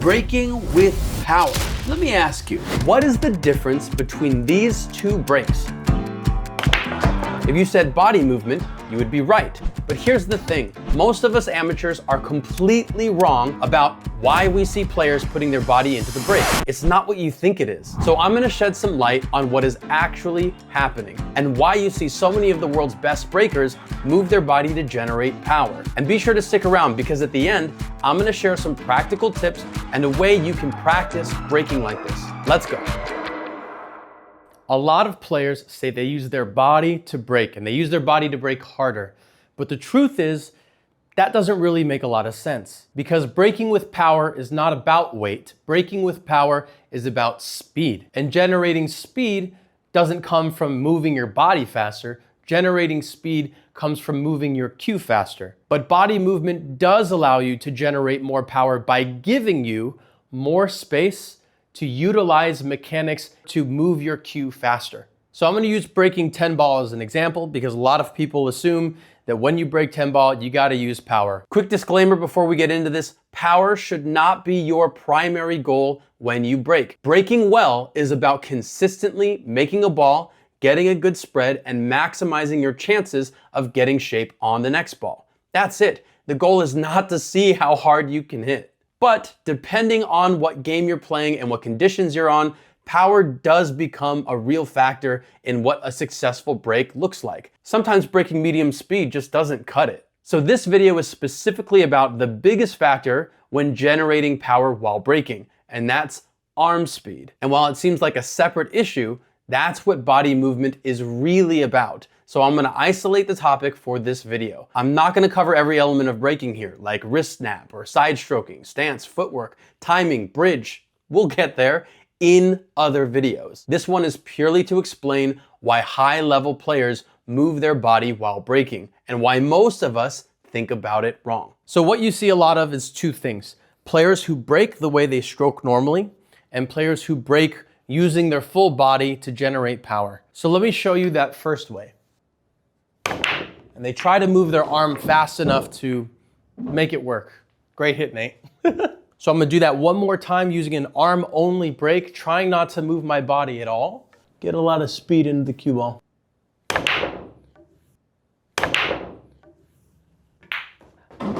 braking with power. Let me ask you, what is the difference between these two brakes? If you said body movement, you would be right. But here's the thing, most of us amateurs are completely wrong about why we see players putting their body into the brake. It's not what you think it is. So I'm gonna shed some light on what is actually happening and why you see so many of the world's best brakers move their body to generate power. And be sure to stick around because at the end, I'm gonna share some practical tips and a way you can practice braking like this. Let's go. A lot of players say they use their body to brake and they use their body to brake harder. But the truth is, that doesn't really make a lot of sense because braking with power is not about weight. Braking with power is about speed. And generating speed doesn't come from moving your body faster. Generating speed comes from moving your cue faster. But body movement does allow you to generate more power by giving you more space to utilize mechanics to move your cue faster. So I'm gonna use braking 10 ball as an example because a lot of people assume that when you brake 10 ball, you gotta use power. Quick disclaimer before we get into this, power should not be your primary goal when you brake. Braking well is about consistently making a ball, getting a good spread, and maximizing your chances of getting shape on the next ball. That's it. The goal is not to see how hard you can hit. But depending on what game you're playing and what conditions you're on, power does become a real factor in what a successful brake looks like. Sometimes braking medium speed just doesn't cut it. So this video is specifically about the biggest factor when generating power while braking, and that's arm speed. And while it seems like a separate issue, that's what body movement is really about. So I'm gonna isolate the topic for this video. I'm not gonna cover every element of braking here, like wrist snap or side stroking, stance, footwork, timing, bridge. We'll get there in other videos. This one is purely to explain why high-level players move their body while braking and why most of us think about it wrong. So what you see a lot of is two things. Players who brake the way they stroke normally and players who brake using their full body to generate power. So let me show you that first way. And they try to move their arm fast enough to make it work. Great hit, Nate. So I'm gonna do that one more time using an arm-only brake, trying not to move my body at all. Get a lot of speed into the cue ball.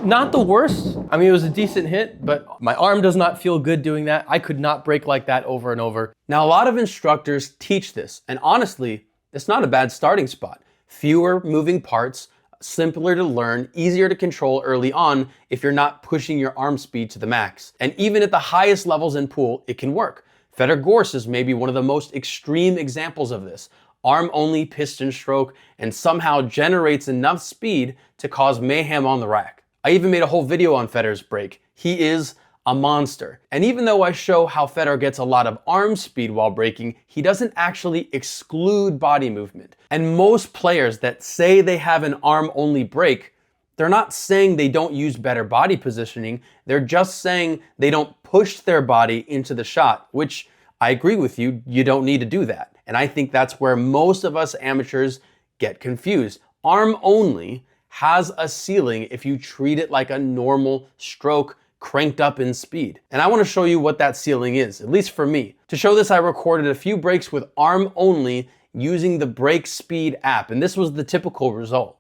Not the worst. I mean, it was a decent hit, but my arm does not feel good doing that. I could not brake like that over and over. Now, a lot of instructors teach this, and honestly, it's not a bad starting spot. Fewer moving parts, simpler to learn, easier to control early on if you're not pushing your arm speed to the max. And even at the highest levels in pool, it can work. Fedor Gorst is maybe one of the most extreme examples of this. Arm-only piston stroke and somehow generates enough speed to cause mayhem on the rack. I even made a whole video on Fedor's brake. He is a monster. And even though I show how Fedor gets a lot of arm speed while braking, he doesn't actually exclude body movement. And most players that say they have an arm-only brake, they're not saying they don't use better body positioning, they're just saying they don't push their body into the shot, which I agree with you, you don't need to do that. And I think that's where most of us amateurs get confused. Arm-only has a ceiling if you treat it like a normal stroke cranked up in speed. And I want to show you what that ceiling is, at least for me. To show this, I recorded a few brakes with arm only using the Brake Speed app, and this was the typical result.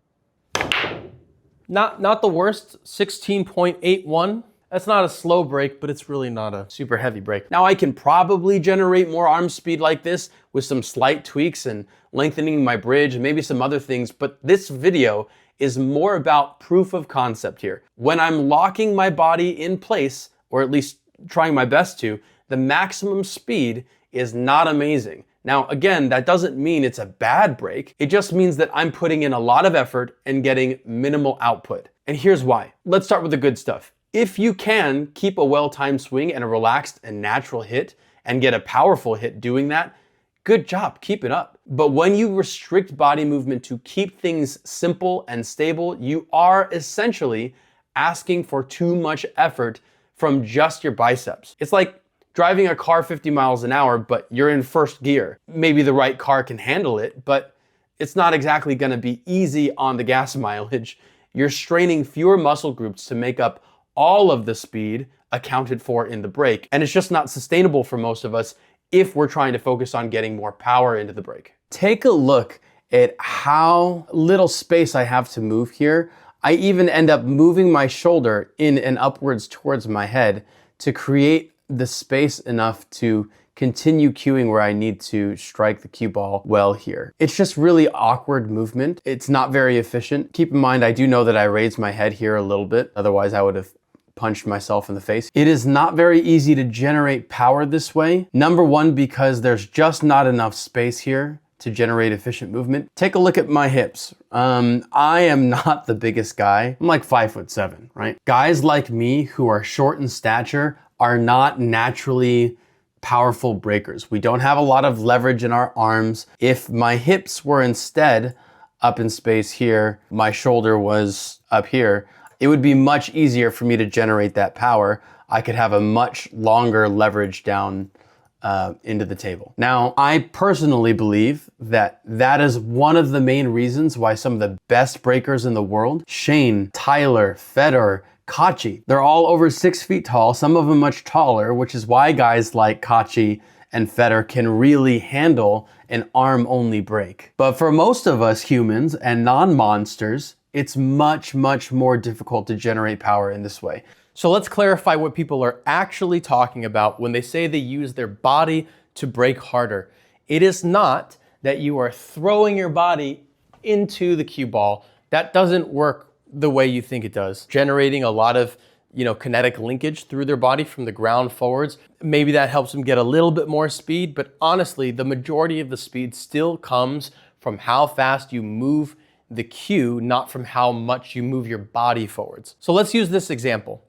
Not the worst, 16.81. That's not a slow brake, but it's really not a super heavy brake. Now I can probably generate more arm speed like this with some slight tweaks and lengthening my bridge and maybe some other things, but this video is more about proof of concept here. When I'm locking my body in place, or at least trying my best to, the maximum speed is not amazing. Now, again, that doesn't mean it's a bad brake. It just means that I'm putting in a lot of effort and getting minimal output. And here's why. Let's start with the good stuff. If you can keep a well-timed swing and a relaxed and natural hit and get a powerful hit doing that, good job, keep it up. But when you restrict body movement to keep things simple and stable, you are essentially asking for too much effort from just your biceps. It's like driving a car 50 miles an hour, but you're in first gear. Maybe the right car can handle it, but it's not exactly gonna be easy on the gas mileage. You're straining fewer muscle groups to make up all of the speed accounted for in the break. And it's just not sustainable for most of us if we're trying to focus on getting more power into the break. Take a look at how little space I have to move here. I even end up moving my shoulder in and upwards towards my head to create the space enough to continue cueing where I need to strike the cue ball well here. It's just really awkward movement. It's not very efficient. Keep in mind, I do know that I raised my head here a little bit. Otherwise, I would have punched myself in the face. It is not very easy to generate power this way. Number one, because there's just not enough space here to generate efficient movement. Take a look at my hips. I am not the biggest guy. I'm like 5'7", right? Guys like me who are short in stature are not naturally powerful breakers. We don't have a lot of leverage in our arms. If my hips were instead up in space here, my shoulder was up here, it would be much easier for me to generate that power. I could have a much longer leverage down into the table. Now, I personally believe that that is one of the main reasons why some of the best breakers in the world, Shane, Tyler, Fedor, Kachi, they're all over 6 feet tall, some of them much taller, which is why guys like Kachi and Fedor can really handle an arm-only break. But for most of us humans and non-monsters, it's much, much more difficult to generate power in this way. So let's clarify what people are actually talking about when they say they use their body to break harder. It is not that you are throwing your body into the cue ball. That doesn't work the way you think it does. Generating a lot of, kinetic linkage through their body from the ground forwards. Maybe that helps them get a little bit more speed, but honestly, the majority of the speed still comes from how fast you move the cue, not from how much you move your body forwards. So let's use this example.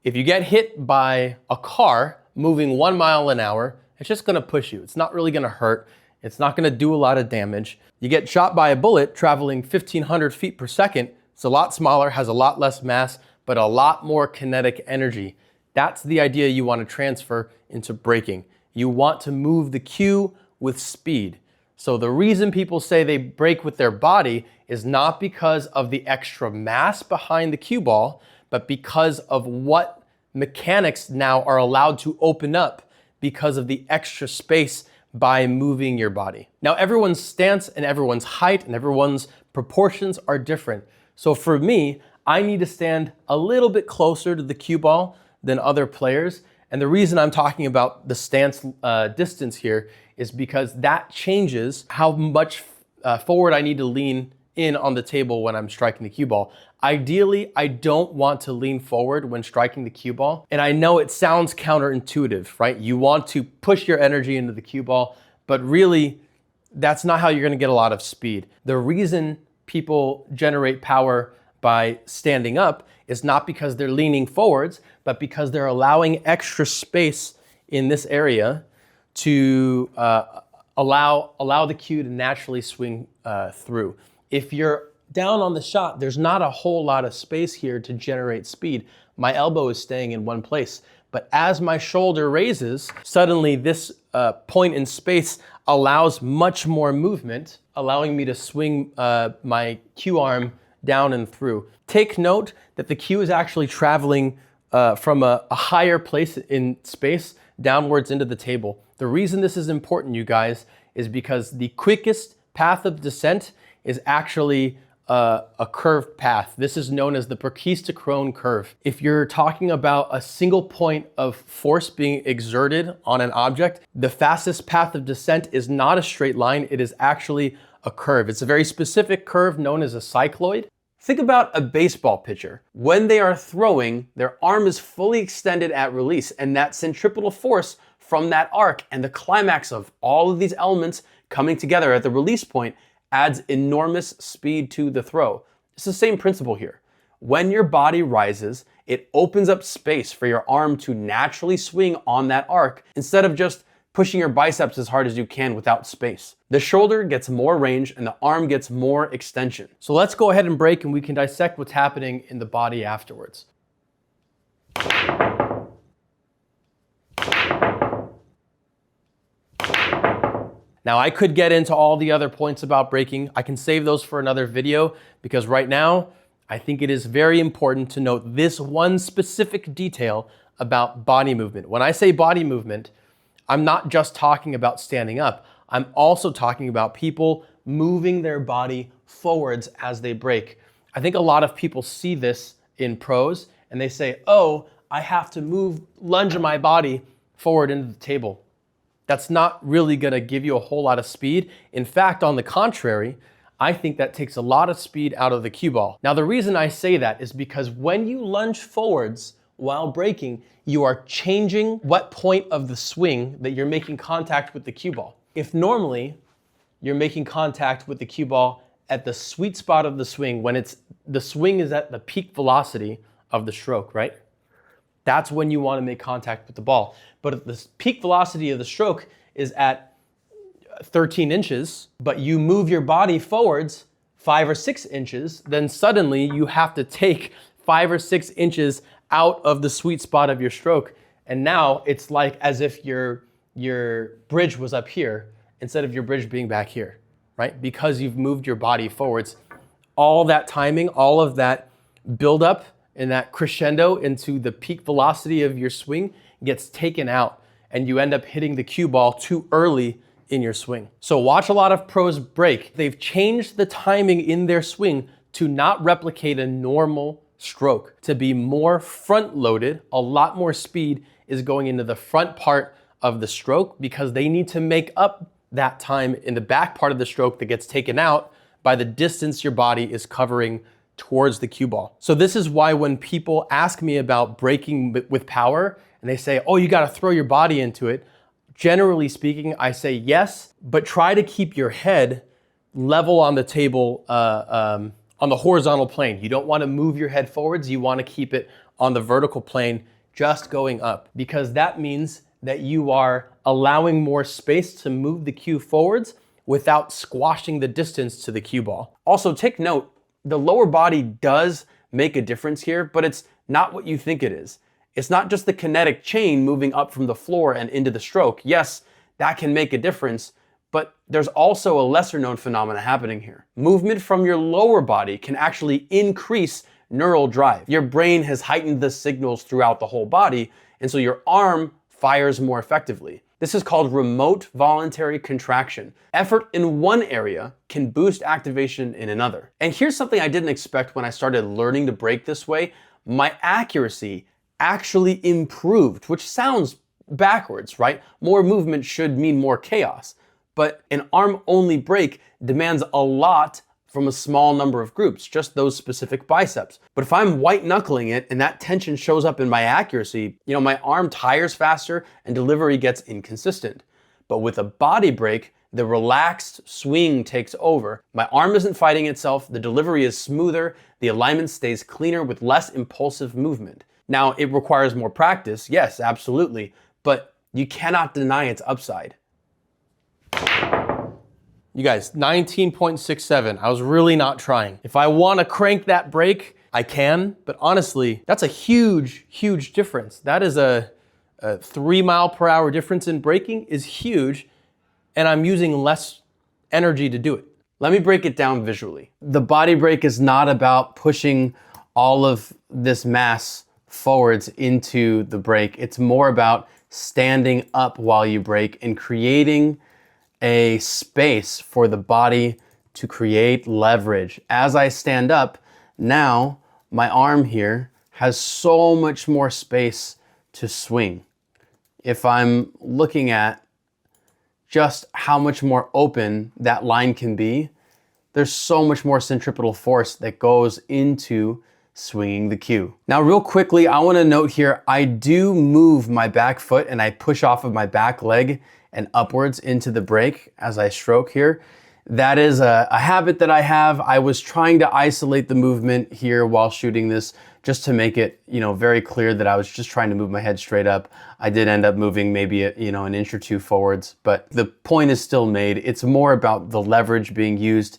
If you get hit by a car moving 1 mile an hour, it's just gonna push you. It's not really gonna hurt. It's not gonna do a lot of damage. You get shot by a bullet traveling 1,500 feet per second. It's a lot smaller, has a lot less mass, but a lot more kinetic energy. That's the idea you want to transfer into breaking. You want to move the cue with speed. So the reason people say they break with their body is not because of the extra mass behind the cue ball, but because of what mechanics now are allowed to open up because of the extra space by moving your body. Now, everyone's stance and everyone's height and everyone's proportions are different. So for me, I need to stand a little bit closer to the cue ball than other players. And the reason I'm talking about the stance distance here is because that changes how much forward I need to lean in on the table when I'm striking the cue ball. Ideally, I don't want to lean forward when striking the cue ball. And I know it sounds counterintuitive, right? You want to push your energy into the cue ball, but really, that's not how you're gonna get a lot of speed. The reason people generate power by standing up is not because they're leaning forwards, but because they're allowing extra space in this area to allow the cue to naturally swing through. If you're down on the shot, there's not a whole lot of space here to generate speed. My elbow is staying in one place. But as my shoulder raises, suddenly this point in space allows much more movement, allowing me to swing my cue arm down and through. Take note that the cue is actually traveling from a higher place in space downwards into the table. The reason this is important, you guys, is because the quickest path of descent is actually a curved path. This is known as the Perkis-to-Crone curve. If you're talking about a single point of force being exerted on an object, the fastest path of descent is not a straight line, it is actually a curve. It's a very specific curve known as a cycloid. Think about a baseball pitcher. When they are throwing, their arm is fully extended at release, and that centripetal force from that arc and the climax of all of these elements coming together at the release point adds enormous speed to the throw. It's the same principle here. When your body rises, it opens up space for your arm to naturally swing on that arc instead of just pushing your biceps as hard as you can without space. The shoulder gets more range and the arm gets more extension. So let's go ahead and break and we can dissect what's happening in the body afterwards. Now I could get into all the other points about breaking. I can save those for another video because right now, I think it is very important to note this one specific detail about body movement. When I say body movement, I'm not just talking about standing up. I'm also talking about people moving their body forwards as they break. I think a lot of people see this in pros and they say, oh, I have to lunge my body forward into the table. That's not really gonna give you a whole lot of speed. In fact, on the contrary, I think that takes a lot of speed out of the cue ball. Now, the reason I say that is because when you lunge forwards while breaking, you are changing what point of the swing that you're making contact with the cue ball. If normally you're making contact with the cue ball at the sweet spot of the swing, when the swing is at the peak velocity of the stroke, right? That's when you want to make contact with the ball. But if the peak velocity of the stroke is at 13 inches, but you move your body forwards 5 or 6 inches, then suddenly you have to take 5 or 6 inches out of the sweet spot of your stroke. And now it's like as if your bridge was up here instead of your bridge being back here, right? Because you've moved your body forwards. All that timing, all of that buildup and that crescendo into the peak velocity of your swing gets taken out and you end up hitting the cue ball too early in your swing. So watch a lot of pros break. They've changed the timing in their swing to not replicate a normal stroke, to be more front loaded. A lot more speed is going into the front part of the stroke because they need to make up that time in the back part of the stroke that gets taken out by the distance your body is covering towards the cue ball. So this is why when people ask me about breaking with power and they say, oh, you got to throw your body into it, generally speaking, I say yes, but try to keep your head level on the table, on the horizontal plane. You don't want to move your head forwards. You want to keep it on the vertical plane, just going up, because that means that you are allowing more space to move the cue forwards without squashing the distance to the cue ball. Also, take note, the lower body does make a difference here, but it's not what you think it is. It's not just the kinetic chain moving up from the floor and into the stroke. Yes, that can make a difference, but there's also a lesser known phenomena happening here. Movement from your lower body can actually increase neural drive. Your brain has heightened the signals throughout the whole body, and so your arm fires more effectively. This is called remote voluntary contraction. Effort in one area can boost activation in another. And here's something I didn't expect when I started learning to break this way. My accuracy actually improved, which sounds backwards, right? More movement should mean more chaos. But an arm-only break demands a lot from a small number of groups, just those specific biceps. But if I'm white knuckling it and that tension shows up in my accuracy, my arm tires faster and delivery gets inconsistent. But with a body break, the relaxed swing takes over. My arm isn't fighting itself, the delivery is smoother, the alignment stays cleaner with less impulsive movement. Now, it requires more practice, yes, absolutely, but you cannot deny its upside. You guys, 19.67. I was really not trying. If I want to crank that break, I can, but honestly, that's a huge, huge difference. That is a 3 mile per hour difference in braking is huge, and I'm using less energy to do it. Let me break it down visually. The body break is not about pushing all of this mass forwards into the break. It's more about standing up while you break and creating a space for the body to create leverage. As I stand up, now my arm here has so much more space to swing. If I'm looking at just how much more open that line can be, there's so much more centripetal force that goes into swinging the cue. Now, real quickly, I want to note here, I do move my back foot and I push off of my back leg and upwards into the break as I stroke here. That is a habit that I have. I was trying to isolate the movement here while shooting this just to make it, very clear that I was just trying to move my head straight up. I did end up moving maybe, an inch or two forwards, but the point is still made. It's more about the leverage being used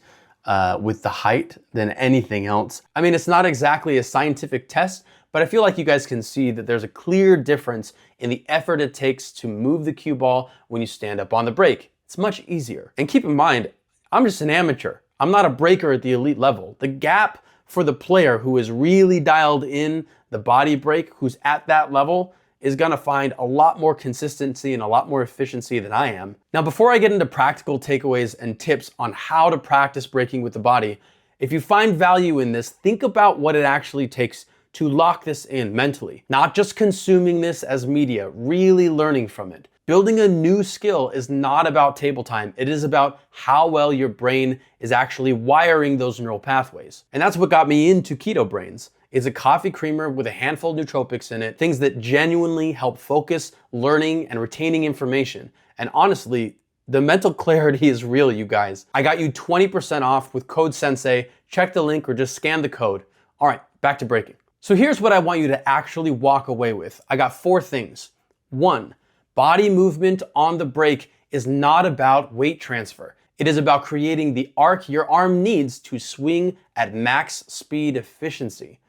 with the height than anything else. I mean, it's not exactly a scientific test, but I feel like you guys can see that there's a clear difference in the effort it takes to move the cue ball when you stand up on the break. It's much easier. And keep in mind, I'm just an amateur. I'm not a breaker at the elite level. The gap for the player who is really dialed in the body break, who's at that level, is gonna find a lot more consistency and a lot more efficiency than I am. Now, before I get into practical takeaways and tips on how to practice breaking with the body, if you find value in this, think about what it actually takes to lock this in mentally. Not just consuming this as media, really learning from it. Building a new skill is not about table time. It is about how well your brain is actually wiring those neural pathways. And that's what got me into Keto Brains. It's a coffee creamer with a handful of nootropics in it, things that genuinely help focus, learning, and retaining information. And honestly, the mental clarity is real, you guys. I got you 20% off with code Sensei. Check the link or just scan the code. All right, back to breaking. So here's what I want you to actually walk away with. I got 4 things. 1, body movement on the break is not about weight transfer. It is about creating the arc your arm needs to swing at max speed efficiency.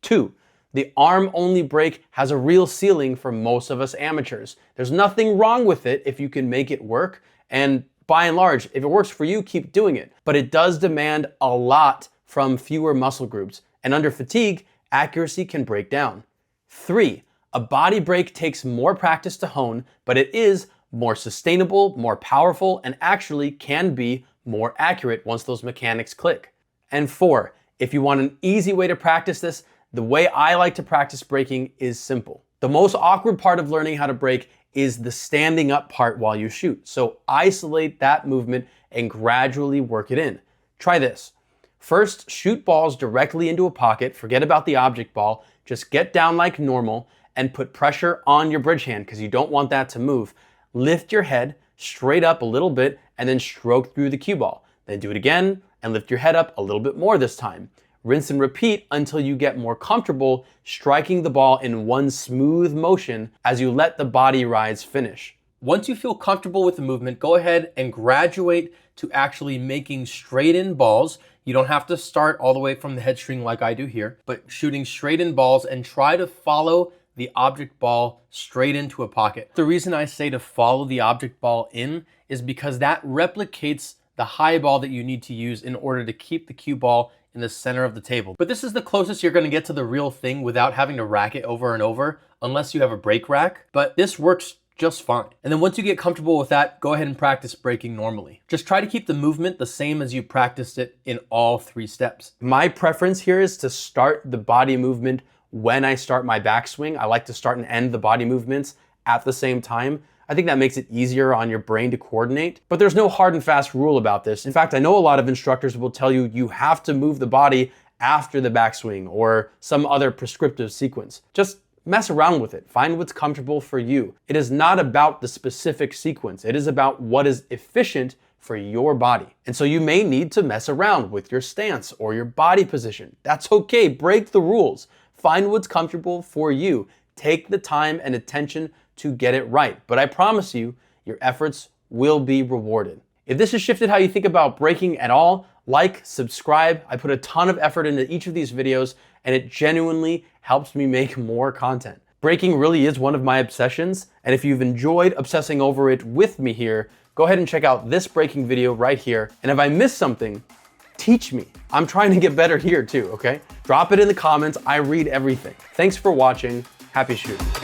2, the arm-only break has a real ceiling for most of us amateurs. There's nothing wrong with it if you can make it work, and by and large, if it works for you, keep doing it. But it does demand a lot from fewer muscle groups, and under fatigue, accuracy can break down. 3, a body break takes more practice to hone, but it is more sustainable, more powerful, and actually can be more accurate once those mechanics click. And 4, if you want an easy way to practice this, the way I like to practice breaking is simple. The most awkward part of learning how to break is the standing up part while you shoot. So isolate that movement and gradually work it in. Try this. First, shoot balls directly into a pocket. Forget about the object ball. Just get down like normal and put pressure on your bridge hand because you don't want that to move. Lift your head straight up a little bit and then stroke through the cue ball. Then do it again and lift your head up a little bit more this time. Rinse and repeat until you get more comfortable striking the ball in one smooth motion as you let the body rise finish. Once you feel comfortable with the movement, go ahead and graduate to actually making straight in balls. You don't have to start all the way from the head string like I do here, but shooting straight in balls and try to follow the object ball straight into a pocket. The reason I say to follow the object ball in is because that replicates the high ball that you need to use in order to keep the cue ball in the center of the table. But this is the closest you're gonna get to the real thing without having to rack it over and over, unless you have a break rack, but this works just fine. And then once you get comfortable with that, go ahead and practice breaking normally. Just try to keep the movement the same as you practiced it in all 3 steps. My preference here is to start the body movement when I start my backswing. I like to start and end the body movements at the same time. I think that makes it easier on your brain to coordinate, but there's no hard and fast rule about this. In fact, I know a lot of instructors will tell you you have to move the body after the backswing or some other prescriptive sequence. Just mess around with it. Find what's comfortable for you. It is not about the specific sequence. It is about what is efficient for your body. And so you may need to mess around with your stance or your body position. That's okay. Break the rules. Find what's comfortable for you. Take the time and attention to get it right. But I promise you, your efforts will be rewarded. If this has shifted how you think about breaking at all, like, subscribe. I put a ton of effort into each of these videos and it genuinely helps me make more content. Breaking really is one of my obsessions. And if you've enjoyed obsessing over it with me here, go ahead and check out this breaking video right here. And if I missed something, teach me. I'm trying to get better here too, okay? Drop it in the comments. I read everything. Thanks for watching. Happy shooting.